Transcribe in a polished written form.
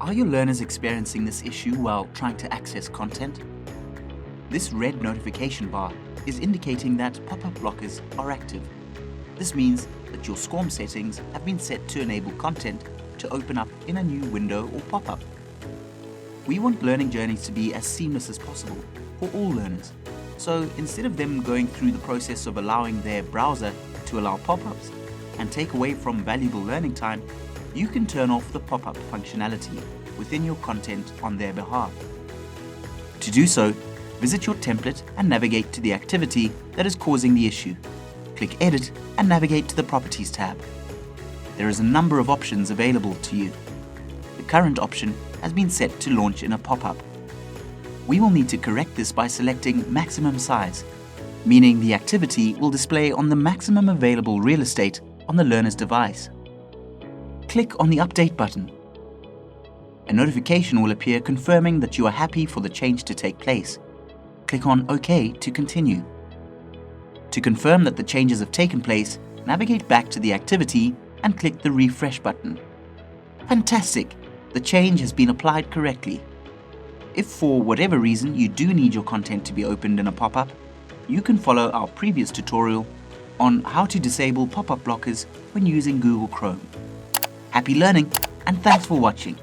Are your learners experiencing this issue while trying to access content? This red notification bar is indicating that pop-up blockers are active. This means that your SCORM settings have been set to enable content to open up in a new window or pop-up. We want learning journeys to be as seamless as possible for all learners. So instead of them going through the process of allowing their browser to allow pop-ups and take away from valuable learning time, you can turn off the pop-up functionality within your content on their behalf. To do so, visit your template and navigate to the activity that is causing the issue. Click Edit and navigate to the Properties tab. There is a number of options available to you. The current option has been set to launch in a pop-up. We will need to correct this by selecting Maximum Size, meaning the activity will display on the maximum available real estate on the learner's device. Click on the Update button. A notification will appear confirming that you are happy for the change to take place. Click on OK to continue. To confirm that the changes have taken place, navigate back to the activity and click the Refresh button. Fantastic! The change has been applied correctly. If for whatever reason you do need your content to be opened in a pop-up, you can follow our previous tutorial on how to disable pop-up blockers when using Google Chrome. Happy learning, and thanks for watching.